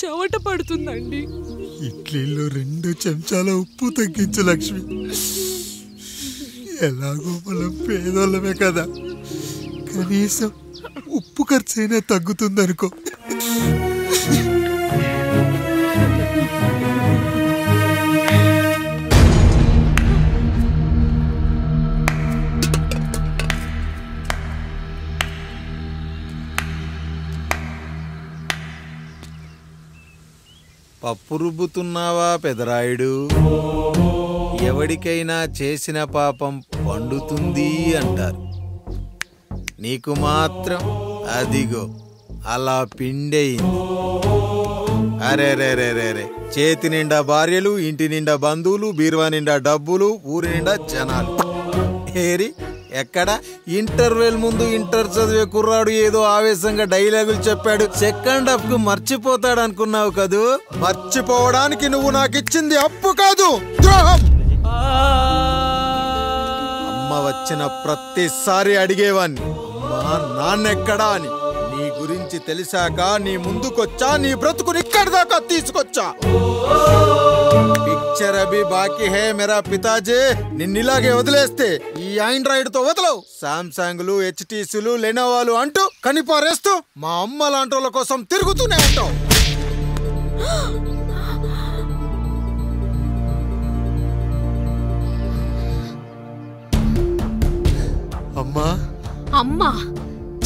చెమట పడుతుందండి. ఇడ్లీలో 2 చెంచాల ఉప్పు తగ్గించు లక్ష్మి. ఎలాగో మనం పేదోళ్ళమే కదా, కనీసం ఉప్పు ఖర్చైనా తగ్గుతుందనుకో. పప్పు రుబ్బుతున్నావా పెదరాయుడు? ఎవడికైనా చేసిన పాపం పండుతుంది అంటారు, నీకు మాత్రం అదిగో అలా పిండయింది. అరే రే రే రే రే, చేతి నిండా భార్యలు, ఇంటి నిండా బంధువులు, బీరువా నిండా డబ్బులు, ఊరి నిండా జనాలు. ఏరి ఎక్కడ ఇంటర్వెల్ ముందు ఇంటర్ చదివే కుర్రాడు ఏదో ఆవేశంగా డైలాగులు చెప్పాడు, సెకండ్ హాఫ్ కు మర్చిపోతాడు అనుకున్నావు కదూ? మర్చిపోవడానికి నువ్వు నాకు ఇచ్చింది అప్పు కాదు, ద్రోహం. అమ్మ వచ్చిన ప్రతిసారి అడిగేవాన్ని, అమ్మా నాన్నెక్కడా అని. నీ గురించి తెలిసాక నీ ముందుకొచ్చా, నీ బ్రతుకుని ఇక్కడి దాకా తీసుకొచ్చా. పిక్చర్ అభి బాకీ హే మేరా పితాజీ. నిన్నిలాగే వదిలేస్తే ఈ ఆండ్రాయిడ్ తో వదలవు. సామ్సంగ్లు, హెచ్టీసీలు, లెనోవాలు అంటూ కనిపారేస్తూ మా అమ్మ లాంటోళ్ళ కోసం తిరుగుతూనే ఉంటావు. అమ్మా అమ్మా,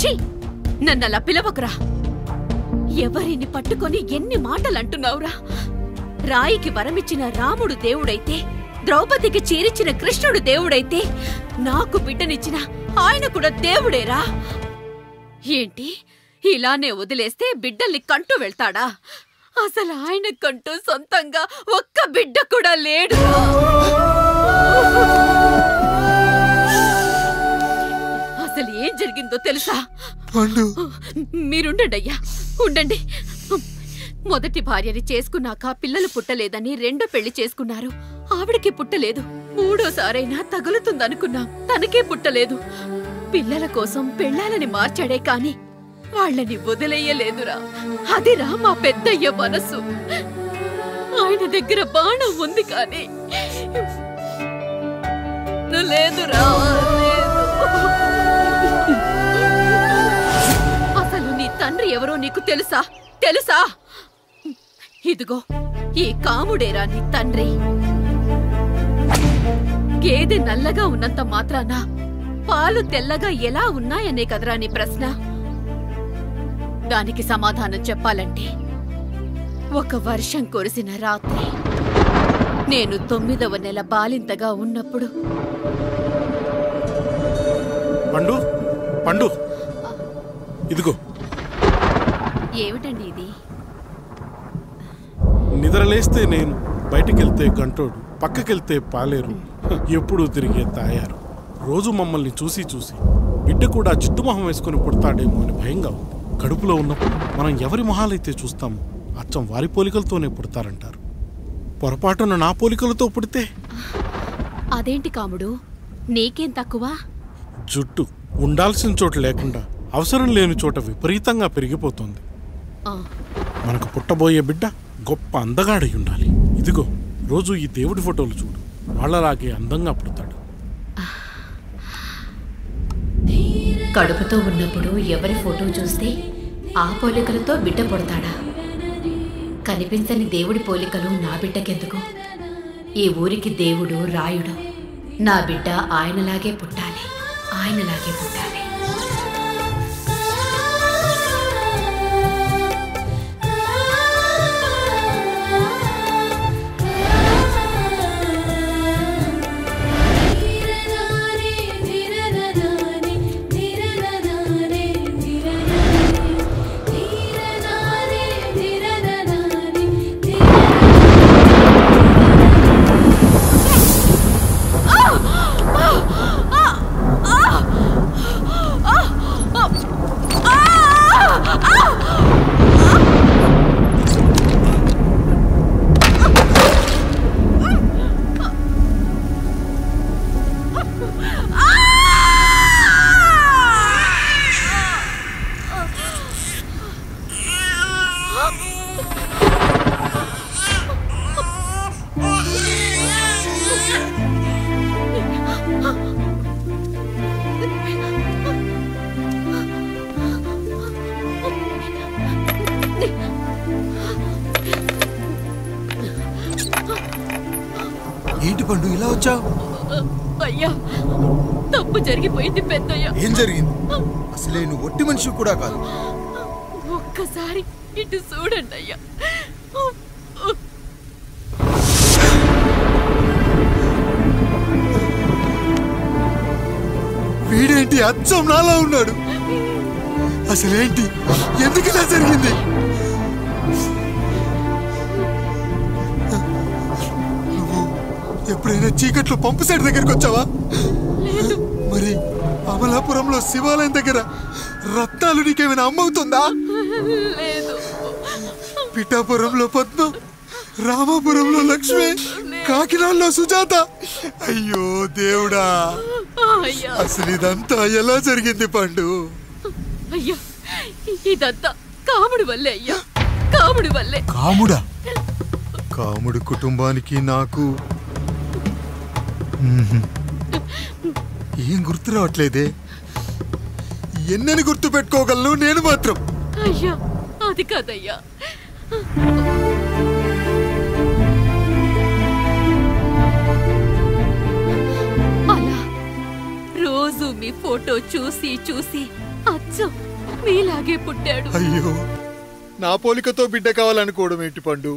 ఛీ, నన్నలా పిలవకురా. ఎవరిని పట్టుకొని ఎన్ని మాటలు అంటున్నావురా? రాయికి వరమిచ్చిన రాముడు దేవుడైతే, ద్రౌపదికి చీరిచ్చిన కృష్ణుడు దేవుడైతే, నాకు బిడ్డనిచ్చిన ఆయన కూడా దేవుడేరా. ఏంటి ఇలానే వదిలేస్తే బిడ్డల్ని కంటూ వెళ్తాడా? అసలు ఆయన కంటూ సొంతంగా ఒక్క బిడ్డ కూడా లేడు. అసలు ఏం జరిగిందో తెలుసా? మీరుండండి అయ్యా, ఉండండి. మొదటి భార్యని చేసుకున్నాక పిల్లలు పుట్టలేదని రెండో పెళ్లి చేసుకున్నారు. ఆవిడకి పుట్టలేదు. మూడోసారైనా తగులుతుందనుకున్నాం, తనకే పుట్టలేదు. పిల్లల కోసం పెళ్ళాలని మార్చాడే కాని వాళ్ళని వదిలేయలేదురా. అదిరా మా పెద్దయ్య మనసు. ఆయన దగ్గర బాణం ఉంది కానీ లేదురా, లేదు. అసలు నీ తండ్రి ఎవరో నీకు తెలుసా? తెలుసా? ఇదిగో ఈ కాముడేరా నీ తండ్రి. గేదె నల్లగా ఉన్నంత మాత్రాన పాలు తెల్లగా ఎలా ఉన్నాయనే కదరా నీ ప్రశ్న. దానికి సమాధానం చెప్పాలంటే, ఒక వర్షం కురిసిన రాత్రి నేను 9వ నెల బాలింతగా ఉన్నప్పుడు. పండు పండు, ఇదిగో. ఏమిటండి ఇది? నిద్రలేస్తే నేను, బయటికెళ్తే గంటోడు, పక్కకెళ్తే పాలేరు, ఎప్పుడూ తిరిగే తాయారు. రోజు మమ్మల్ని చూసి చూసి బిడ్డ కూడా జిడ్డు మొహం వేసుకుని పుడతాడేమో అని భయంగా ఉంది. కడుపులో ఉన్నప్పుడు మనం ఎవరి మొహాలైతే చూస్తామో అచ్చం వారి పోలికలతోనే పుడతారంటారు. పొరపాటున నా పోలికలతో పుడితే? అదేంటి కాముడు, నీకేం తక్కువ? జుట్టు ఉండాల్సిన చోట లేకుండా అవసరం లేని చోట విపరీతంగా పెరిగిపోతుంది. మనకు పుట్టబోయే బిడ్డ గొప్ప అందగాడై ఉండాలి. ఇదిగో రోజు ఈ దేవుడి ఫోటోలు చూడు, వాళ్ళలాగే అందంగా పుడతాడు. కడుపుతో ఉన్నప్పుడు ఎవరి ఫోటో చూస్తే ఆ పోలికలతో బిడ్డ పుడతాడా? కనిపించని దేవుడి పోలికలు నా బిడ్డకెందుకు? ఈ ఊరికి దేవుడు రాయుడు. నా బిడ్డ ఆయనలాగే పుట్టాలి, ఆయనలాగే పుట్టాలి. పంపించావు? అయ్యా, తప్పు జరిగిపోయింది పెద్దయ్యా. ఏం జరిగింది? అసలే నువ్వు ఒట్టి మనిషి కూడా కాదు. ఒక్కసారి ఇటు చూడండి అయ్యా. వీడేంటి అచ్చం నాలా ఉన్నాడు? అసలేంటి? ఎందుకు ఇలా జరిగింది? నువ్వు ఎప్పుడైనా చీకట్లో పంపు సైడ్ దగ్గరికి వచ్చావా? మరి అమలాపురంలో శివాలయం దగ్గర రత్నాలు నీకేమైనా అమ్మవుతుందా? లేదు. పిఠాపురంలో పద్మ, రామాపురంలో లక్ష్మి, కాకినాడలో సుజాత. అయ్యో దేవుడా, అయ్యా అసలు ఇదంతా ఎలా జరిగింది పండు? అయ్యా, ఇదంతా కాముడి వల్లే అయ్యా, కాముడి వల్లే. కాముడా? కాముడు కుటుంబానికి నాకు ఏం గుర్తు రావట్లేదే. ఎన్నని గుర్తు పెట్టుకోగలను నేను మాత్రం. అయ్యా, అది కాదయ్యా. అలా రోజు మీ ఫోటో చూసి చూసి అచ్చం మీలాగే పుట్టాడు. అయ్యో, నా పోలికతో బిడ్డ కావాలనుకోవడం ఏంటి పండు?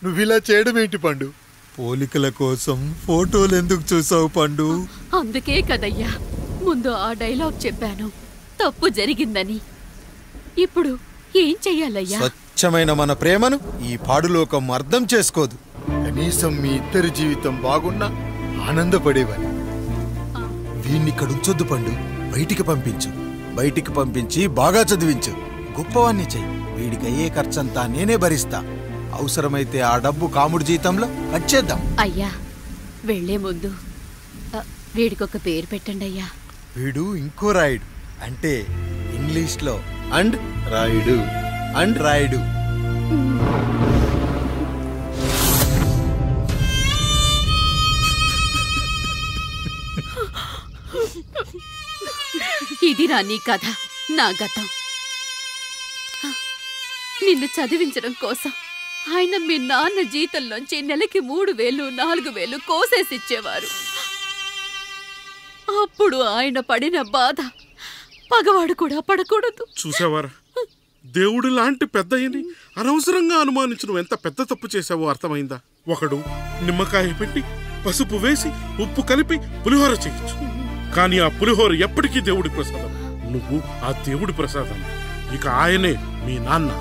నువ్విలా చేయడం ఏంటి పండు? పోలికల కోసం ఫోటోలు ఎందుకు చూసావు పండు? అందుకే కదయ్యా ముందు ఆ డైలాగ్ చెప్పాను, తప్పు జరిగిందని. ఇప్పుడు ఏం చెయ్యాలయ్యా? స్వచ్ఛమైన మన ప్రేమను ఈ పాడులోకం అర్థం చేసుకోదు. కనీసం మీ ఇద్దరి జీవితం బాగున్నా ఆనందపడేవాని. వీణ్ణి ఇక్కడ ఉంచొద్దు పండు, బయటికి పంపించు. బయటికి పంపించి బాగా చదివించు, గొప్పవాణ్ణి చెయ్యి. వీడికి అయ్యే ఖర్చంతా నేనే భరిస్తా. అవసరమైతే ఆ డబ్బు కాముడి జీతంలో కట్ చేద్దాం. అయ్యా, వెళ్లే ముందు వీడికొక పేరు పెట్టండి అయ్యా. వీడు ఇంకో రాయుడు, అంటే ఇంగ్లీష్లో అండ్ రాయుడు, అండ్ రాయుడు. ఇదిరా నీ కథ, నా గతం. నిన్ను చదివించడం కోసం ఆయన మీ నాన్న జీతంలోంచి నెలకి 3,000, 4,000 కోసేసిచ్చేవారు. అప్పుడు ఆయన పడిన బాధ పగవాడు కూడా పడకూడదు. చూసావారా, దేవుడు లాంటి పెద్దయ్యని అనవసరంగా అనుమానించు ఎంత పెద్ద తప్పు చేశావో అర్థమైందా? ఒకడు నిమ్మకాయ పెట్టి పసుపు వేసి ఉప్పు కలిపి పులిహోర చేయొచ్చు, కానీ ఆ పులిహోర ఎప్పటికీ దేవుడి ప్రసాదం. నువ్వు ఆ దేవుడి ప్రసాదం. ఇక ఆయనే మీ నాన్న.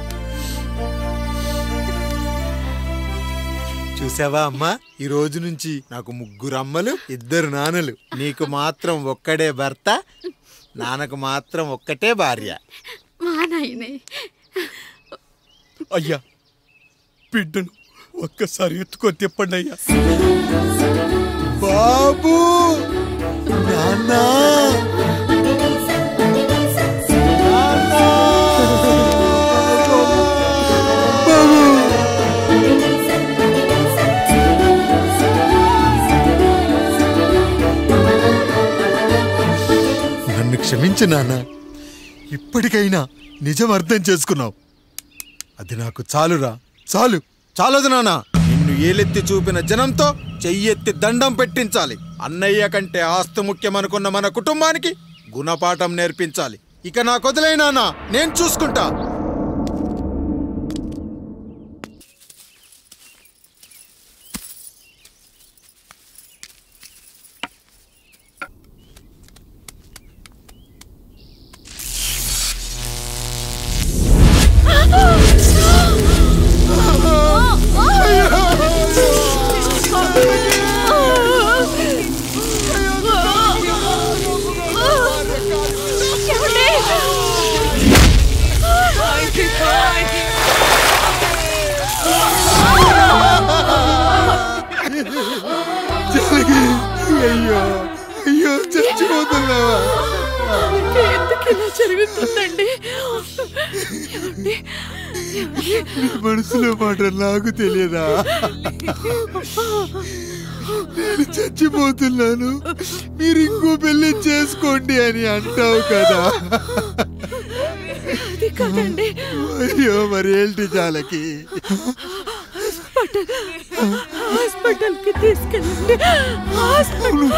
చూసావా అమ్మా, ఈ రోజు నుంచి నాకు 3 అమ్మలు, 2 నాన్నలు. నీకు మాత్రం ఒక్కడే భర్త, నాన్నకు మాత్రం ఒక్కటే భార్య. మా నాయనే. అయ్యా, బిడ్డను ఒక్కసారి ఎత్తుకొని తిప్పండి అయ్యా. బాబు, నాన్న, నన్ను క్షమించు నాన్న. ఇప్పటికైనా నిజం అర్థం చేసుకున్నావు. అది నాకు చాలురా, చాలు. చాలదు నాన్న, నిన్ను ఏలెత్తి చూపిన జనంతో చెయ్యెత్తి దండం పెట్టించాలి. అన్నయ్య కంటే ఆస్తి ముఖ్యమనుకున్న మన కుటుంబానికి గుణపాఠం నేర్పించాలి. ఇక నాకు వదిలే నాన్న, నేను చూసుకుంటా. అయ్యో అయ్యో, చచ్చిపోతున్నావా? ఎందుకు ఇలా జరుగుతుందండి? మనసులో మాట నాకు తెలియదా? నేను చచ్చిపోతున్నాను, మీరు ఇంకో పెళ్లి చేసుకోండి అని అంటావు కదా. అది కదండి. అయ్యో, మరి ఏంటి జాలకి? హాస్పిటల్కి తీసుకెళ్ళండి. హాస్పిటల్.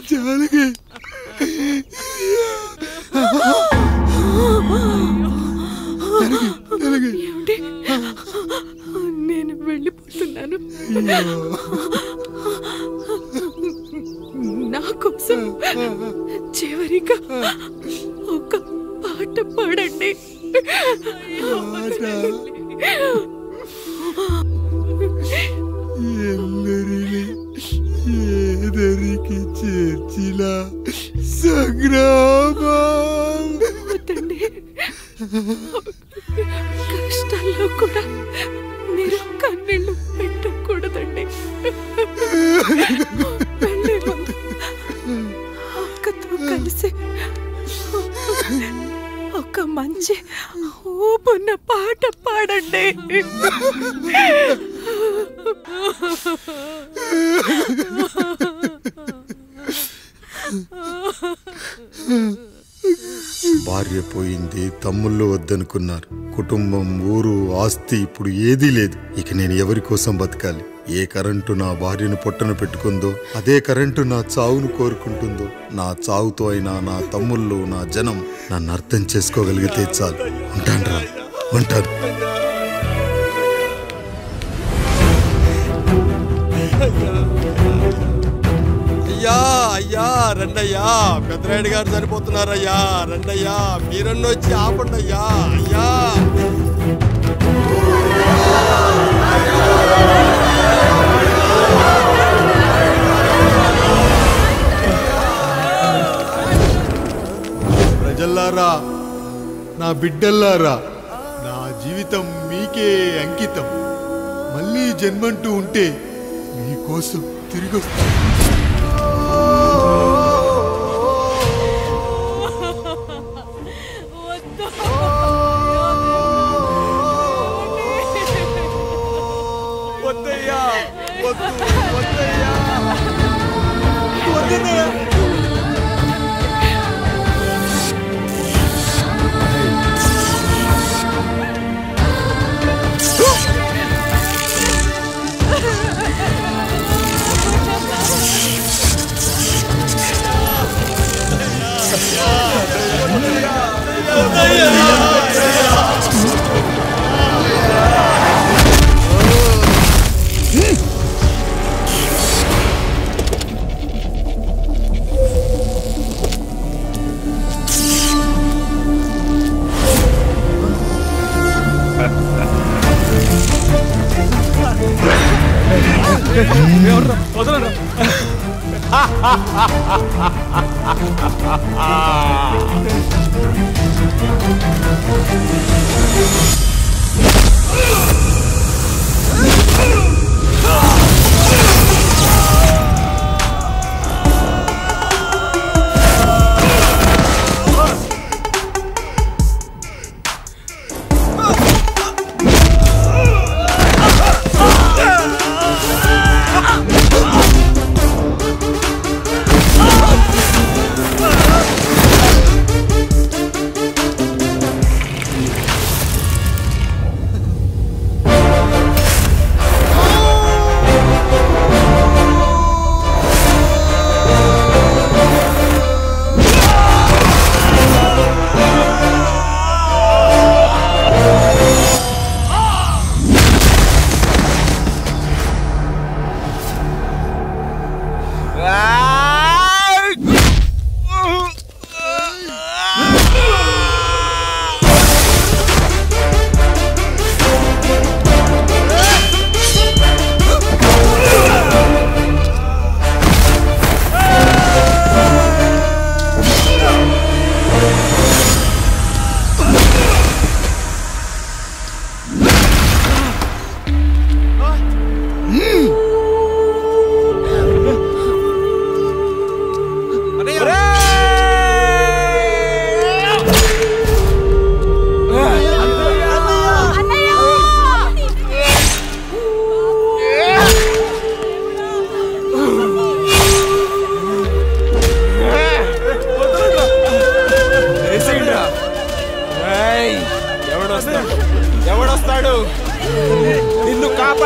జానకి ఏమిటి? నేను వెళ్ళిపోతున్నాను. నా కోసం చివరిగా ఒక పాట పాడండి. ಎಲ್ಲರಿಲಿ ఏదరికి చేర్చిన సంగ్రామ. వద్దండి. కష్టాల్లో కూడా మీరు కన్నీళ్ళు పెట్టకూడదండి. వెళ్ళే ముందు అక్కతో కలిసి ఒక మంచి ఊపున్న పాట పాడండి. భార్య పోయింది, తమ్ముళ్ళు వద్దనుకున్నారు, కుటుంబం, ఊరు, ఆస్తి ఇప్పుడు ఏదీ లేదు. ఇక నేను ఎవరి కోసం బతకాలి? ఏ కరెంటు నా భార్యను పొట్టను పెట్టుకుందో అదే కరెంటు నా చావును కోరుకుంటుందో. నా చావుతో అయినా నా తమ్ముళ్ళు, నా జనం నన్ను అర్థం చేసుకోగలిగితే చాలు. ఉంటాను రా, ఉంటాను. అయ్యా అయ్యా రండయ్యా, పెద్దరాయుడు గారు చనిపోతున్నారయ్యా. రండయ్యా, మీరన్న వచ్చి ఆపండి అయ్యా. అయ్యా ప్రజల్లారా, నా బిడ్డల్లారా, నా జీవితం మీకే అంకితం. మళ్ళీ జన్మంటూ ఉంటే మీకోసం తిరిగి వస్తాను. వద్దయ్యా, వద్దు, వద్దయ్యా, వద్దయ్యా.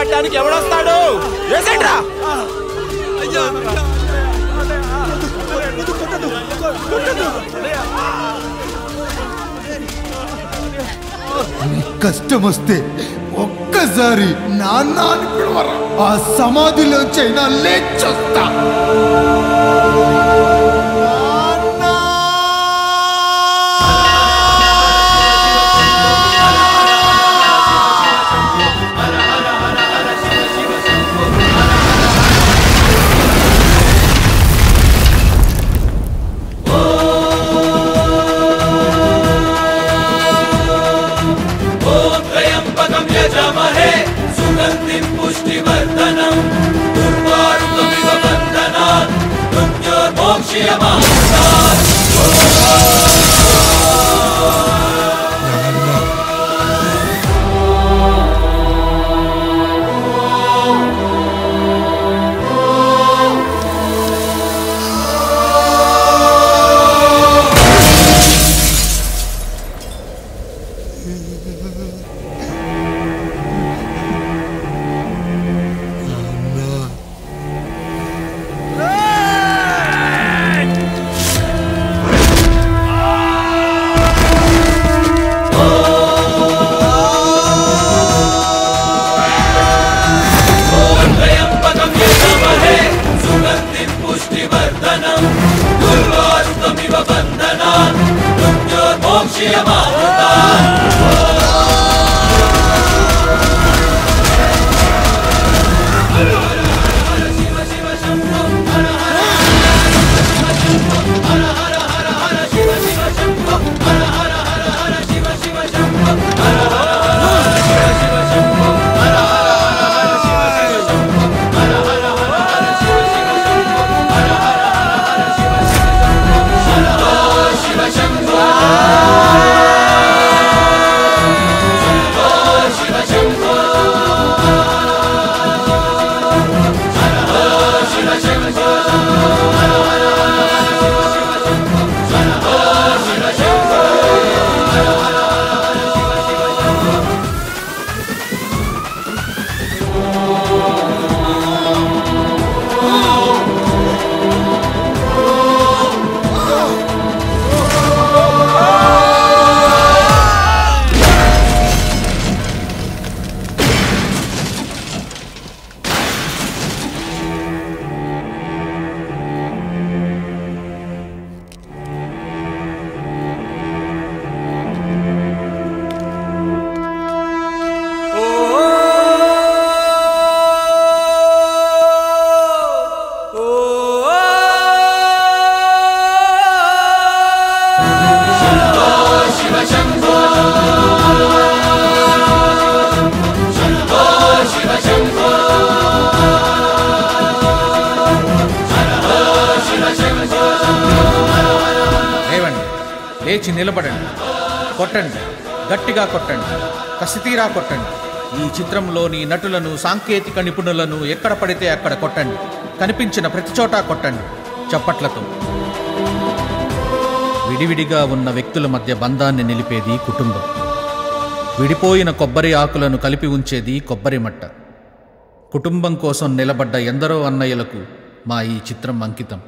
పట్టడానికి ఎవడొస్తాడు? వేసేట్రా. కష్టం వస్తే ఒక్కసారి నాన్న అని పిలవరా, ఆ సమాధిలోంచైనా లేచొస్తా. లేచి నిలబడండి, కొట్టండి, గట్టిగా కొట్టండి, కసితీరా కొట్టండి. ఈ చిత్రంలోని నటులను, సాంకేతిక నిపుణులను ఎక్కడ పడితే అక్కడ కొట్టండి. కనిపించిన ప్రతి చోట కొట్టండి చప్పట్లతో. విడివిడిగా ఉన్న వ్యక్తుల మధ్య బంధాన్ని నిలిపేది కుటుంబం. విడిపోయిన కొబ్బరి ఆకులను కలిపి ఉంచేది కొబ్బరి మట్ట. కుటుంబం కోసం నిలబడ్డ ఎందరో అన్నయ్యలకు మా ఈ చిత్రం అంకితం.